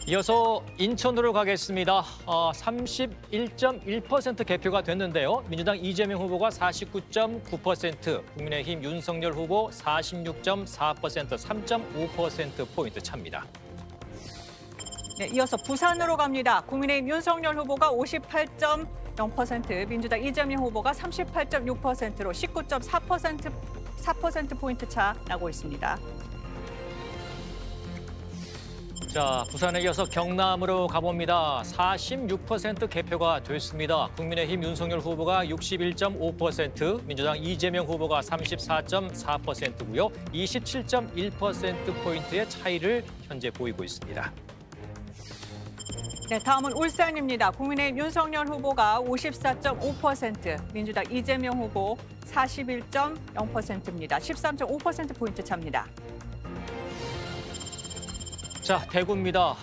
이어서 인천으로 가겠습니다. 31.1% 개표가 됐는데요. 민주당 이재명 후보가 49.9%, 국민의힘 윤석열 후보 46.4%, 3.5%포인트 차입니다. 네, 이어서 부산으로 갑니다. 국민의힘 윤석열 후보가 58.0%, 민주당 이재명 후보가 38.6%로 19.4%포인트 차 나고 있습니다. 자, 부산에 이어서 경남으로 가봅니다. 46% 개표가 됐습니다. 국민의힘 윤석열 후보가 61.5%, 민주당 이재명 후보가 34.4%고요. 27.1%포인트의 차이를 현재 보이고 있습니다. 네, 다음은 울산입니다. 국민의힘 윤석열 후보가 54.5%, 민주당 이재명 후보 41.0%입니다. 13.5%포인트 차입니다. 자, 대구입니다.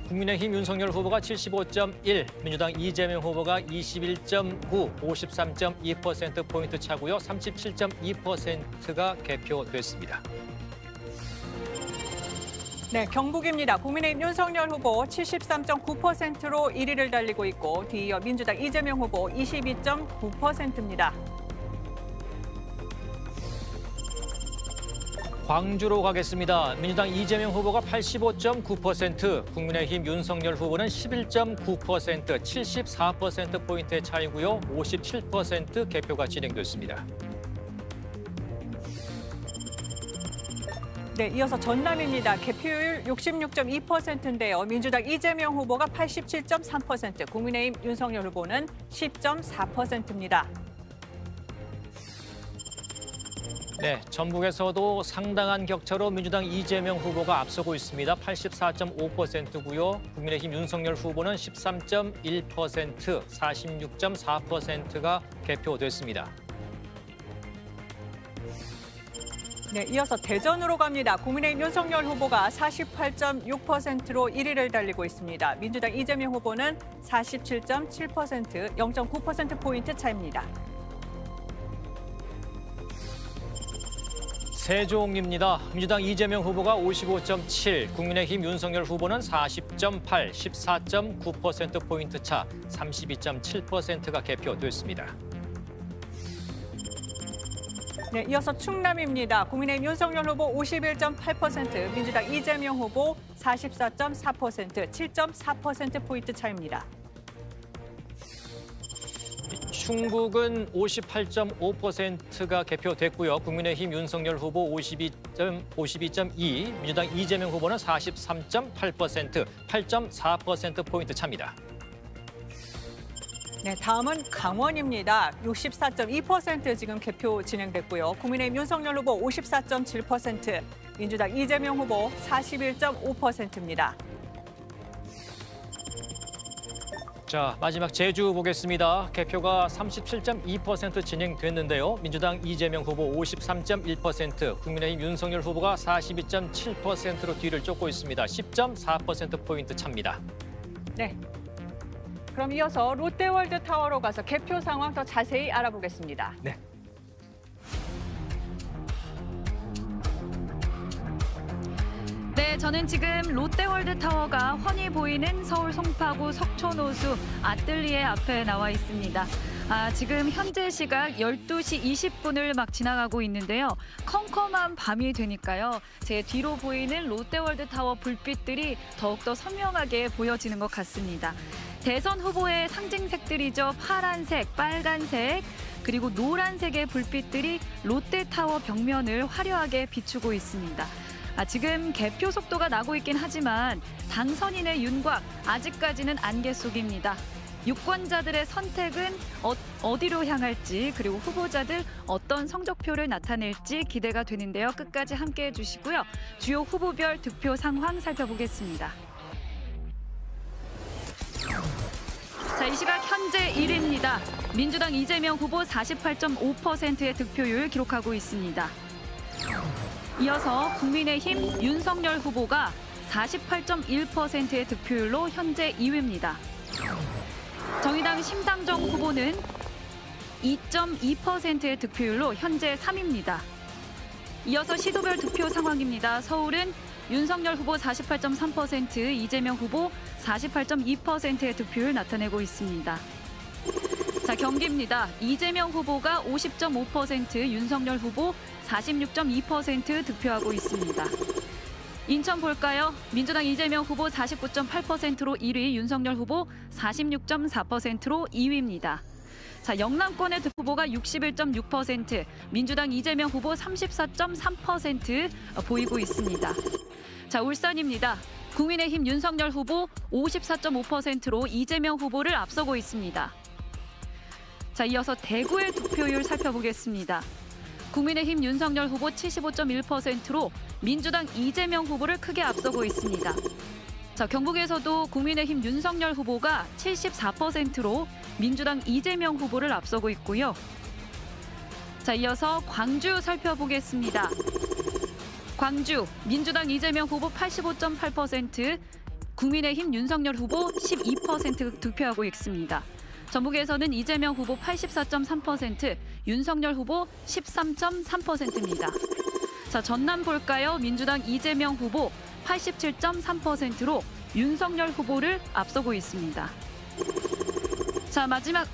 국민의힘 윤석열 후보가 75.1, 민주당 이재명 후보가 21.9, 53.2%포인트 차고요. 37.2%가 개표됐습니다. 네, 경북입니다. 국민의힘 윤석열 후보 73.9%로 1위를 달리고 있고 뒤이어 민주당 이재명 후보 22.9%입니다. 광주로 가겠습니다. 민주당 이재명 후보가 85.9%, 국민의힘 윤석열 후보는 11.9%, 74%포인트의 차이고요. 57% 개표가 진행됐습니다. 네, 이어서 전남입니다. 개표율 66.2%인데요. 민주당 이재명 후보가 87.3%, 국민의힘 윤석열 후보는 10.4%입니다. 네, 전북에서도 상당한 격차로 민주당 이재명 후보가 앞서고 있습니다. 84.5%고요. 국민의힘 윤석열 후보는 13.1%, 46.4%가 개표됐습니다. 네, 이어서 대전으로 갑니다. 국민의힘 윤석열 후보가 48.6%로 1위를 달리고 있습니다. 민주당 이재명 후보는 47.7%, 0.9%포인트 차입니다. 세종입니다. 민주당 이재명 후보가 55.7, 국민의힘 윤석열 후보는 40.8, 14.9%포인트 차, 32.7%가 개표됐습니다. 네, 이어서 충남입니다. 국민의힘 윤석열 후보 51.8%, 민주당 이재명 후보 44.4%, 7.4%포인트 차입니다. 충북은 58.5%가 개표됐고요. 국민의힘 윤석열 후보 52.2, 민주당 이재명 후보는 43.8%, 8.4%포인트 차입니다. 네, 다음은 강원입니다. 64.2% 지금 개표 진행됐고요. 국민의힘 윤석열 후보 54.7%, 민주당 이재명 후보 41.5%입니다. 자, 마지막 제주 보겠습니다. 개표가 37.2% 진행됐는데요. 민주당 이재명 후보 53.1%, 국민의힘 윤석열 후보가 42.7%로 뒤를 쫓고 있습니다. 10.4%포인트 차입니다. 네. 그럼 이어서 롯데월드타워로 가서 개표 상황 더 자세히 알아보겠습니다. 네. 네, 저는 지금 롯데월드타워가 훤히 보이는 서울 송파구 석촌호수 아뜰리에 앞에 나와 있습니다. 지금 현재 시각 12시 20분을 막 지나가고 있는데요. 컴컴한 밤이 되니까요. 제 뒤로 보이는 롯데월드타워 불빛들이 더욱더 선명하게 보여지는 것 같습니다. 대선 후보의 상징색들이죠. 파란색, 빨간색, 그리고 노란색의 불빛들이 롯데타워 벽면을 화려하게 비추고 있습니다. 지금 개표 속도가 나고 있긴 하지만 당선인의 윤곽 아직까지는 안개 속입니다. 유권자들의 선택은 어디로 향할지 그리고 후보자들 어떤 성적표를 나타낼지 기대가 되는데요. 끝까지 함께해 주시고요. 주요 후보별 득표 상황 살펴보겠습니다. 자, 이 시각 현재 1위입니다. 민주당 이재명 후보 48.5%의 득표율 기록하고 있습니다. 이어서 국민의힘 윤석열 후보가 48.1%의 득표율로 현재 2위입니다. 정의당 심상정 후보는 2.2%의 득표율로 현재 3위입니다. 이어서 시도별 득표 상황입니다. 서울은 윤석열 후보 48.3%, 이재명 후보 48.2%의 득표율 나타내고 있습니다. 자, 경기입니다. 이재명 후보가 50.5%, 윤석열 후보 46.2% 득표하고 있습니다. 인천 볼까요? 민주당 이재명 후보 49.8%로 1위, 윤석열 후보 46.4%로 2위입니다. 자, 영남권의 득표 후보가 61.6%, 민주당 이재명 후보 34.3% 보이고 있습니다. 자, 울산입니다. 국민의힘 윤석열 후보 54.5%로 이재명 후보를 앞서고 있습니다. 자, 이어서 대구의 득표율 살펴보겠습니다. 국민의힘 윤석열 후보 75.1%로 민주당 이재명 후보를 크게 앞서고 있습니다. 자, 경북에서도 국민의힘 윤석열 후보가 74%로 민주당 이재명 후보를 앞서고 있고요. 자, 이어서 광주 살펴보겠습니다. 광주, 민주당 이재명 후보 85.8%, 국민의힘 윤석열 후보 12% 득표하고 있습니다. 전북에서는 이재명 후보 84.3%, 윤석열 후보 13.3%입니다. 자, 전남 볼까요? 민주당 이재명 후보 87.3%로 윤석열 후보를 앞서고 있습니다. 자, 마지막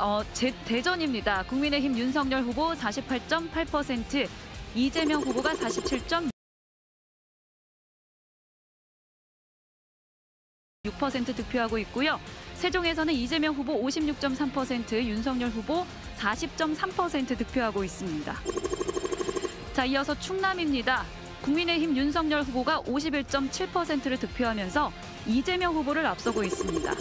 대전입니다. 국민의힘 윤석열 후보 48.8%, 이재명 후보가 47.6% 득표하고 있고요. 세종에서는 이재명 후보 56.3%, 윤석열 후보 40.3% 득표하고 있습니다. 자, 이어서 충남입니다. 국민의힘 윤석열 후보가 51.7%를 득표하면서 이재명 후보를 앞서고 있습니다.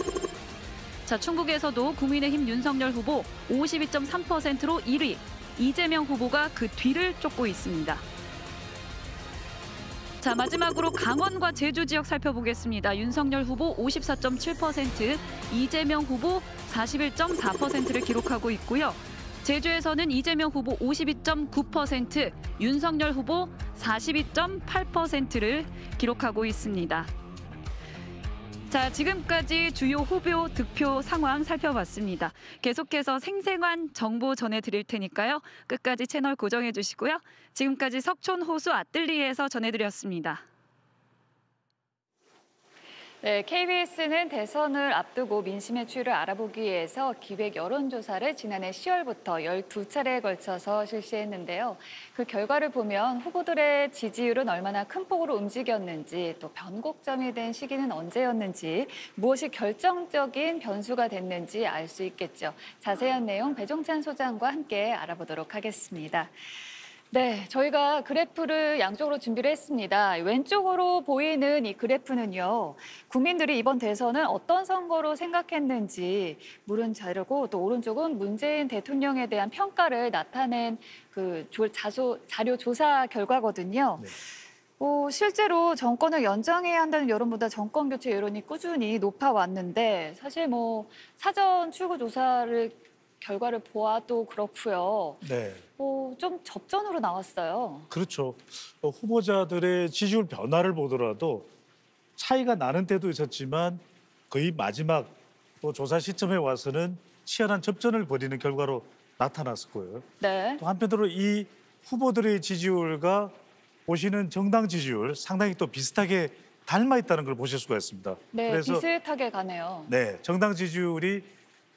자, 충북에서도 국민의힘 윤석열 후보 52.3%로 1위, 이재명 후보가 그 뒤를 쫓고 있습니다. 자, 마지막으로 강원과 제주 지역 살펴보겠습니다. 윤석열 후보 54.7%, 이재명 후보 41.4%를 기록하고 있고요. 제주에서는 이재명 후보 52.9%, 윤석열 후보 42.8%를 기록하고 있습니다. 자, 지금까지 주요 후보 득표 상황 살펴봤습니다. 계속해서 생생한 정보 전해드릴 테니까요. 끝까지 채널 고정해 주시고요. 지금까지 석촌 호수 아뜰리에서 전해드렸습니다. 네, KBS는 대선을 앞두고 민심의 추이를 알아보기 위해서 기획 여론조사를 지난해 10월부터 12차례에 걸쳐서 실시했는데요. 그 결과를 보면 후보들의 지지율은 얼마나 큰 폭으로 움직였는지, 또 변곡점이 된 시기는 언제였는지, 무엇이 결정적인 변수가 됐는지 알 수 있겠죠. 자세한 내용 배종찬 소장과 함께 알아보도록 하겠습니다. 네, 저희가 그래프를 양쪽으로 준비를 했습니다. 왼쪽으로 보이는 이 그래프는요, 국민들이 이번 대선을 어떤 선거로 생각했는지 물은 자료고, 또 오른쪽은 문재인 대통령에 대한 평가를 나타낸 그 자료 조사 결과거든요. 네. 실제로 정권을 연장해야 한다는 여론보다 정권 교체 여론이 꾸준히 높아왔는데, 사실 사전 출구 조사를 결과를 보아도 그렇고요. 네. 좀 접전으로 나왔어요. 그렇죠. 후보자들의 지지율 변화를 보더라도 차이가 나는 때도 있었지만 거의 마지막 조사 시점에 와서는 치열한 접전을 벌이는 결과로 나타났을 거예요. 네. 또 한편으로 이 후보들의 지지율과 보시는 정당 지지율 상당히 또 비슷하게 닮아 있다는 걸 보실 수가 있습니다. 네, 그래서 비슷하게 가네요. 네, 정당 지지율이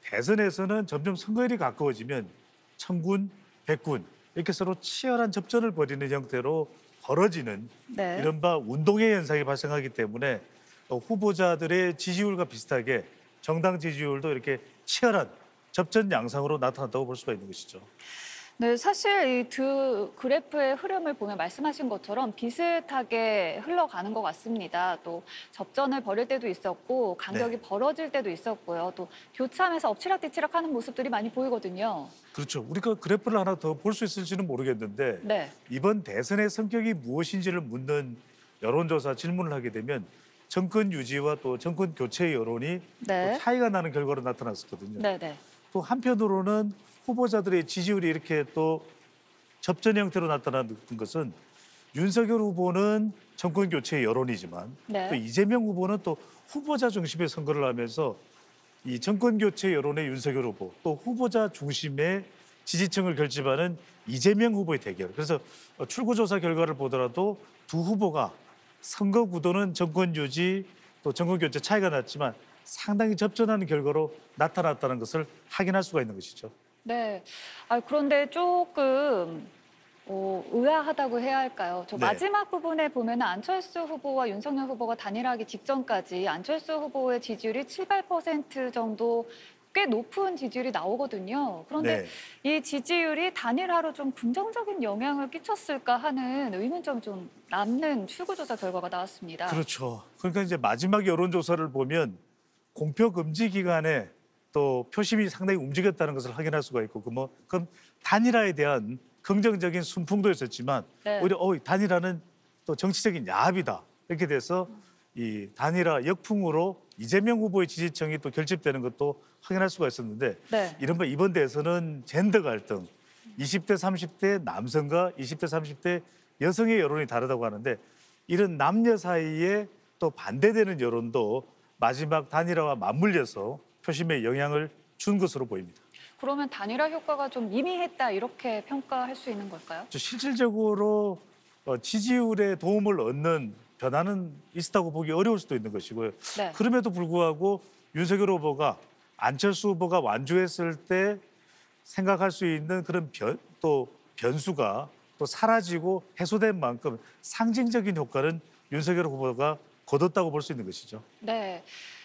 대선에서는 점점 선거일이 가까워지면 천군, 백군 이렇게 서로 치열한 접전을 벌이는 형태로 벌어지는 네. 이른바 운동회 현상이 발생하기 때문에 후보자들의 지지율과 비슷하게 정당 지지율도 이렇게 치열한 접전 양상으로 나타났다고 볼 수가 있는 것이죠. 네, 사실 이 두 그래프의 흐름을 보면 말씀하신 것처럼 비슷하게 흘러가는 것 같습니다. 또 접전을 벌일 때도 있었고 간격이 벌어질 때도 있었고요. 또 교차하면서 엎치락뒤치락하는 모습들이 많이 보이거든요. 그렇죠. 우리가 그래프를 하나 더 볼 수 있을지는 모르겠는데 네. 이번 대선의 성격이 무엇인지를 묻는 여론조사 질문을 하게 되면 정권 유지와 또 정권 교체 여론이 또 차이가 나는 결과로 나타났었거든요. 네네. 또 한편으로는 후보자들의 지지율이 이렇게 또 접전 형태로 나타나는 것은 윤석열 후보는 정권 교체 여론이지만 또 이재명 후보는 또 후보자 중심의 선거를 하면서 이 정권 교체 여론의 윤석열 후보 또 후보자 중심의 지지층을 결집하는 이재명 후보의 대결. 그래서 출구조사 결과를 보더라도 두 후보가 선거 구도는 정권 유지 또 정권 교체 차이가 났지만 상당히 접전하는 결과로 나타났다는 것을 확인할 수가 있는 것이죠. 네. 그런데 조금 의아하다고 해야 할까요? 저 네. 마지막 부분에 보면 안철수 후보와 윤석열 후보가 단일화하기 직전까지 안철수 후보의 지지율이 7, 8% 정도 꽤 높은 지지율이 나오거든요. 그런데 이 지지율이 단일화로 좀 긍정적인 영향을 끼쳤을까 하는 의문점이 좀 남는 출구조사 결과가 나왔습니다. 그렇죠. 그러니까 이제 마지막 여론조사를 보면 공표 금지 기간에 또 표심이 상당히 움직였다는 것을 확인할 수가 있고 그럼 단일화에 대한 긍정적인 순풍도 있었지만 오히려 단일화는 또 정치적인 야합이다 이렇게 돼서 이 단일화 역풍으로 이재명 후보의 지지층이 또 결집되는 것도 확인할 수가 있었는데 이른바 이번 대선은 젠더 갈등 20대 30대 남성과 20대 30대 여성의 여론이 다르다고 하는데 이런 남녀 사이에 또 반대되는 여론도 마지막 단일화와 맞물려서 표심에 영향을 준 것으로 보입니다. 그러면 단일화 효과가 좀 미미했다 이렇게 평가할 수 있는 걸까요? 실질적으로 지지율에 도움을 얻는 변화는 있었다고 보기 어려울 수도 있는 것이고요. 그럼에도 불구하고 윤석열 후보가 안철수 후보가 완주했을 때 생각할 수 있는 그런 변수가 또 사라지고 해소된 만큼 상징적인 효과는 윤석열 후보가 거뒀다고 볼 수 있는 것이죠. 네.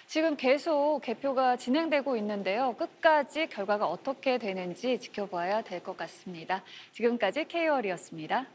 지금 계속 개표가 진행되고 있는데요. 끝까지 결과가 어떻게 되는지 지켜봐야 될 것 같습니다. 지금까지 K월이었습니다.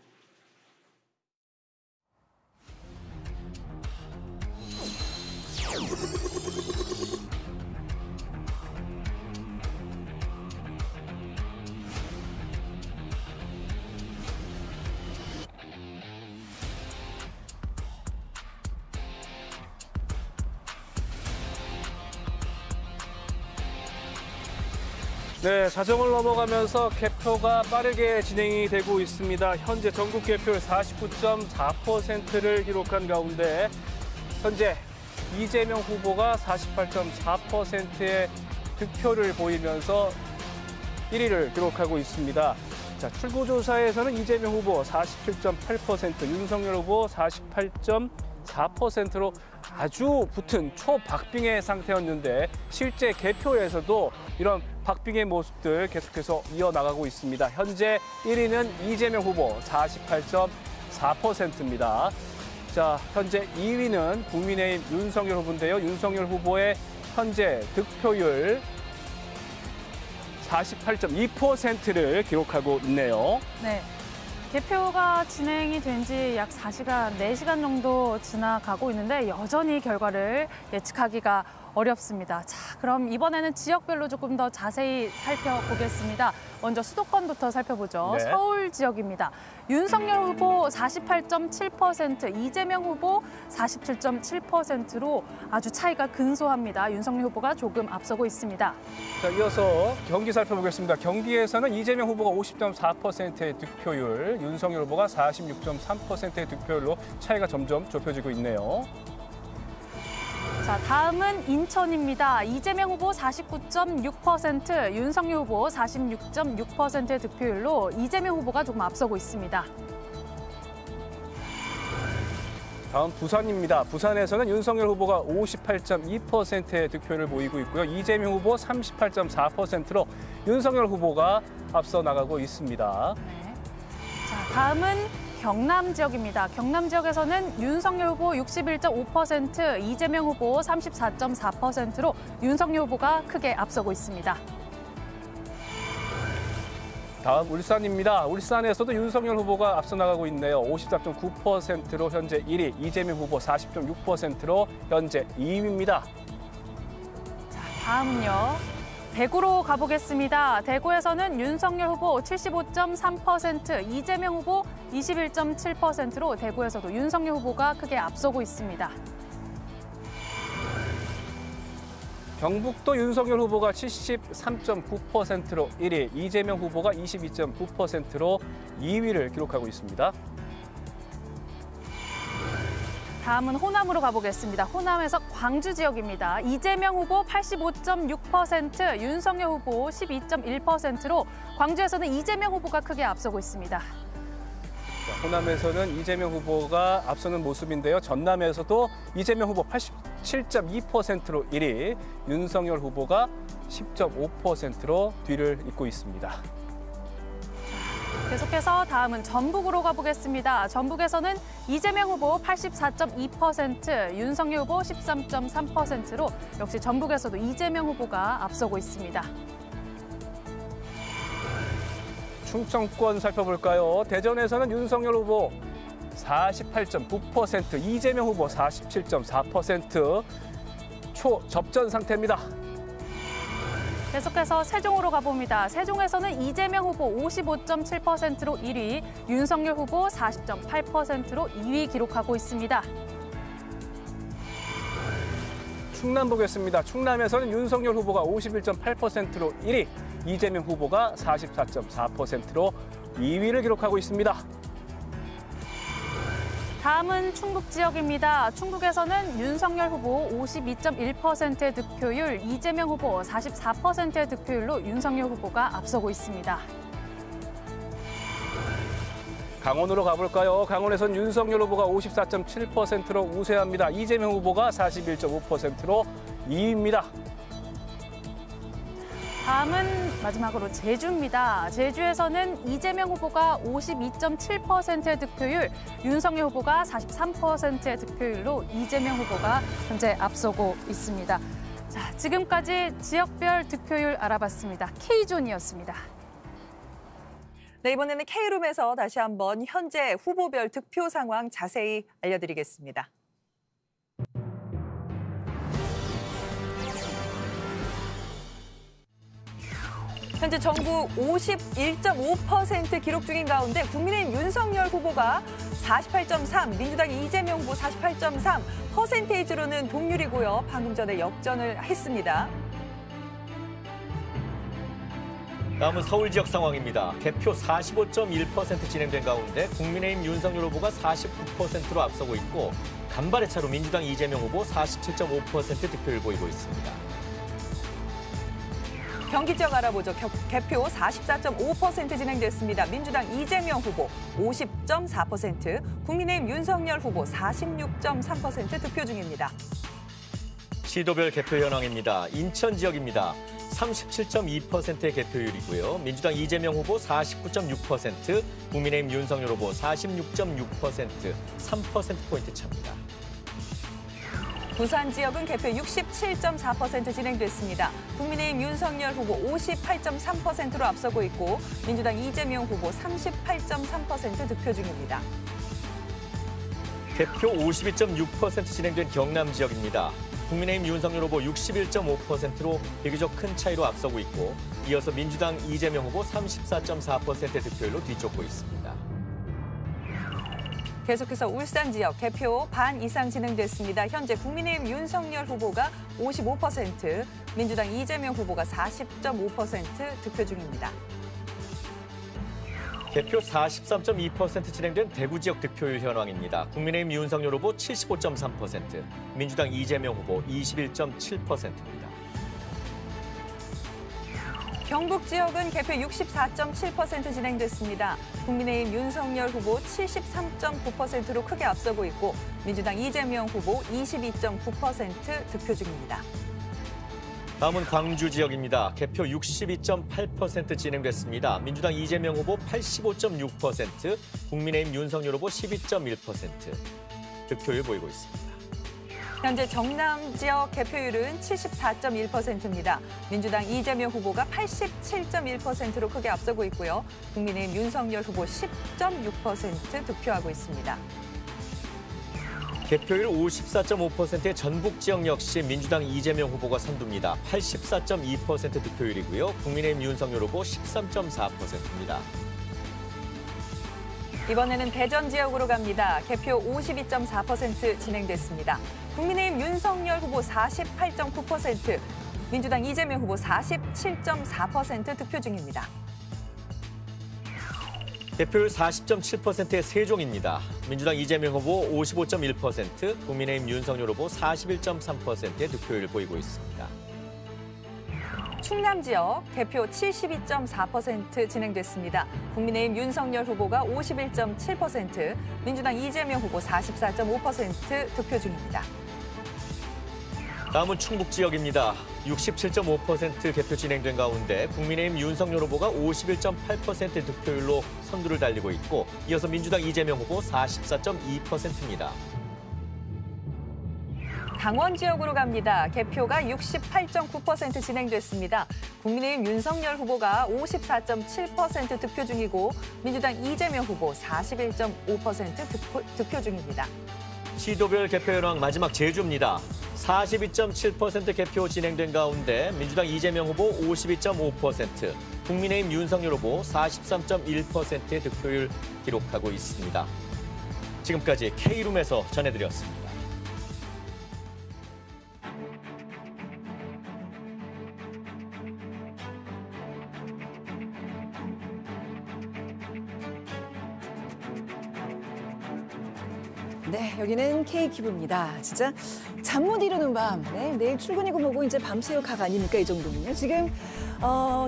네, 자정을 넘어가면서 개표가 빠르게 진행이 되고 있습니다. 현재 전국 개표율 49.4%를 기록한 가운데 현재 이재명 후보가 48.4%의 득표를 보이면서 1위를 기록하고 있습니다. 자, 출구조사에서는 이재명 후보 47.8%, 윤석열 후보 48.4%로 아주 붙은 초박빙의 상태였는데 실제 개표에서도 이런 박빙의 모습들 계속해서 이어나가고 있습니다. 현재 1위는 이재명 후보 48.4%입니다. 자, 현재 2위는 국민의힘 윤석열 후보인데요. 윤석열 후보의 현재 득표율 48.2%를 기록하고 있네요. 네. 개표가 진행이 된 지 약 4시간 정도 지나가고 있는데 여전히 결과를 예측하기가 어렵습니다. 자, 그럼 이번에는 지역별로 조금 더 자세히 살펴보겠습니다. 먼저 수도권부터 살펴보죠. 서울 지역입니다. 윤석열 후보 48.7%, 이재명 후보 47.7%로 아주 차이가 근소합니다. 윤석열 후보가 조금 앞서고 있습니다. 자, 이어서 경기 살펴보겠습니다. 경기에서는 이재명 후보가 50.4%의 득표율, 윤석열 후보가 46.3%의 득표율로 차이가 점점 좁혀지고 있네요. 자, 다음은 인천입니다. 이재명 후보 49.6%, 윤석열 후보 46.6%의 득표율로 이재명 후보가 조금 앞서고 있습니다. 다음 부산입니다. 부산에서는 윤석열 후보가 58.2%의 득표를 보이고 있고요. 이재명 후보 38.4%로 윤석열 후보가 앞서 나가고 있습니다. 네. 자, 다음은 경남 지역입니다. 경남 지역에서는 윤석열 후보 61.5%, 이재명 후보 34.4%로 윤석열 후보가 크게 앞서고 있습니다. 다음 울산입니다. 울산에서도 윤석열 후보가 앞서 나가고 있네요. 54.9%로 현재 1위, 이재명 후보 40.6%로 현재 2위입니다. 자, 다음은요. 대구로 가보겠습니다. 대구에서는 윤석열 후보 75.3%, 이재명 후보 21.7%로 대구에서도 윤석열 후보가 크게 앞서고 있습니다. 경북도 윤석열 후보가 73.9%로 1위, 이재명 후보가 22.9%로 2위를 기록하고 있습니다. 다음은 호남으로 가보겠습니다. 호남에서 광주 지역입니다. 이재명 후보 85.6%, 윤석열 후보 12.1%로 광주에서는 이재명 후보가 크게 앞서고 있습니다. 호남에서는 이재명 후보가 앞서는 모습인데요. 전남에서도 이재명 후보 87.2%로 1위, 윤석열 후보가 10.5%로 뒤를 잇고 있습니다. 계속해서 다음은 전북으로 가보겠습니다. 전북에서는 이재명 후보 84.2%, 윤석열 후보 13.3%로 역시 전북에서도 이재명 후보가 앞서고 있습니다. 충청권 살펴볼까요? 대전에서는 윤석열 후보 48.9%, 이재명 후보 47.4%, 초접전 상태입니다. 계속해서 세종으로 가봅니다. 세종에서는 이재명 후보 55.7%로 1위, 윤석열 후보 40.8%로 2위 기록하고 있습니다. 충남 보겠습니다. 충남에서는 윤석열 후보가 51.8%로 1위, 이재명 후보가 44.4%로 2위를 기록하고 있습니다. 다음은 충북 지역입니다. 충북에서는 윤석열 후보 52.1%의 득표율, 이재명 후보 44%의 득표율로 윤석열 후보가 앞서고 있습니다. 강원으로 가볼까요? 강원에서는 윤석열 후보가 54.7%로 우세합니다. 이재명 후보가 41.5%로 2위입니다. 다음은 마지막으로 제주입니다. 제주에서는 이재명 후보가 52.7%의 득표율, 윤석열 후보가 43%의 득표율로 이재명 후보가 현재 앞서고 있습니다. 자, 지금까지 지역별 득표율 알아봤습니다. K존이었습니다. 네, 이번에는 K룸에서 다시 한번 현재 후보별 득표 상황 자세히 알려드리겠습니다. 현재 전국 51.5% 기록 중인 가운데 국민의힘 윤석열 후보가 48.3, 민주당 이재명 후보 48.3, 퍼센테이지로는 동률이고요. 방금 전에 역전을 했습니다. 다음은 서울 지역 상황입니다. 개표 45.1% 진행된 가운데 국민의힘 윤석열 후보가 49%로 앞서고 있고 간발의 차로 민주당 이재명 후보 47.5% 득표를 보이고 있습니다. 경기 지역 알아보죠. 개표 44.5% 진행됐습니다. 민주당 이재명 후보 50.4%, 국민의힘 윤석열 후보 46.3% 득표 중입니다. 시도별 개표 현황입니다. 인천 지역입니다. 37.2%의 개표율이고요. 민주당 이재명 후보 49.6%, 국민의힘 윤석열 후보 46.6%, 3%포인트 차입니다. 부산 지역은 개표 67.4% 진행됐습니다. 국민의힘 윤석열 후보 58.3%로 앞서고 있고 민주당 이재명 후보 38.3% 득표 중입니다. 개표 52.6% 진행된 경남 지역입니다. 국민의힘 윤석열 후보 61.5%로 비교적 큰 차이로 앞서고 있고 이어서 민주당 이재명 후보 34.4%의 득표율로 뒤쫓고 있습니다. 계속해서 울산 지역 개표 반 이상 진행됐습니다. 현재 국민의힘 윤석열 후보가 55%, 민주당 이재명 후보가 40.5% 득표 중입니다. 개표 43.2% 진행된 대구 지역 득표율 현황입니다. 국민의힘 윤석열 후보 75.3%, 민주당 이재명 후보 21.7%입니다. 경북 지역은 개표 64.7% 진행됐습니다. 국민의힘 윤석열 후보 73.9%로 크게 앞서고 있고 민주당 이재명 후보 22.9% 득표 중입니다. 다음은 광주 지역입니다. 개표 62.8% 진행됐습니다. 민주당 이재명 후보 85.6%, 국민의힘 윤석열 후보 12.1% 득표율 보이고 있습니다. 현재 정남 지역 개표율은 74.1%입니다. 민주당 이재명 후보가 87.1%로 크게 앞서고 있고요. 국민의힘 윤석열 후보 10.6% 득표하고 있습니다. 개표율 54.5%의 전북 지역 역시 민주당 이재명 후보가 선두입니다. 84.2% 득표율이고요. 국민의힘 윤석열 후보 13.4%입니다. 이번에는 대전 지역으로 갑니다. 개표 52.4% 진행됐습니다. 국민의힘 윤석열 후보 48.9%, 민주당 이재명 후보 47.4% 득표 중입니다. 개표율 40.7%의 세종입니다. 민주당 이재명 후보 55.1%, 국민의힘 윤석열 후보 41.3%의 득표율을 보이고 있습니다. 충남 지역 개표 72.4% 진행됐습니다. 국민의힘 윤석열 후보가 51.7%, 민주당 이재명 후보 44.5% 득표 중입니다. 다음은 충북 지역입니다. 67.5% 개표 진행된 가운데 국민의힘 윤석열 후보가 51.8% 득표율로 선두를 달리고 있고 이어서 민주당 이재명 후보 44.2%입니다. 강원 지역으로 갑니다. 개표가 68.9% 진행됐습니다. 국민의힘 윤석열 후보가 54.7% 득표 중이고 민주당 이재명 후보 41.5% 득표 중입니다. 시도별 개표 현황 마지막 제주입니다. 42.7% 개표 진행된 가운데 민주당 이재명 후보 52.5%, 국민의힘 윤석열 후보 43.1%의 득표율 기록하고 있습니다. 지금까지 K룸에서 전해드렸습니다. 네, 여기는 K큐브입니다. 진짜 잠 못 이루는 밤, 네, 내일 출근이고 뭐고 이제 밤새울 각 아닙니까? 이 정도면요. 지금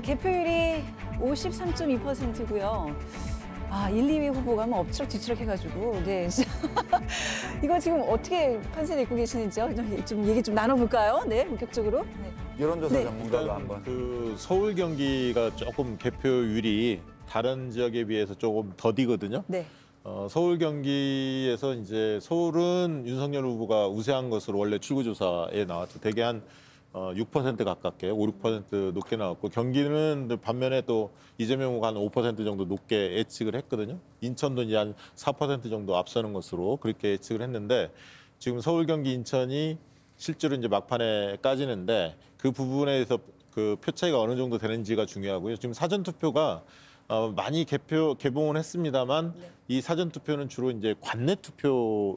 개표율이 53.2%고요. 1, 2위 후보가 뭐 엎치락뒤치락 해가지고, 네, 진짜 이거 지금 어떻게 판세를 읽고 계시는지요? 좀 얘기 좀 나눠볼까요? 네, 본격적으로. 네. 여론조사 네. 전문가가 한번. 그 서울 경기가 조금 개표율이 다른 지역에 비해서 조금 더디거든요. 네. 서울 경기에서 이제 서울은 윤석열 후보가 우세한 것으로 원래 출구조사에 나왔죠. 대개 한 6% 가깝게 5, 6% 높게 나왔고 경기는 반면에 또 이재명 후보가 한 5% 정도 높게 예측을 했거든요. 인천도 이제 한 4% 정도 앞서는 것으로 그렇게 예측을 했는데 지금 서울 경기 인천이 실제로 이제 막판에 까지는데 그 부분에 대해서 그 표 차이가 어느 정도 되는지가 중요하고요. 지금 사전 투표가 많이 개봉은 했습니다만 이 사전 투표는 주로 이제 관내 투표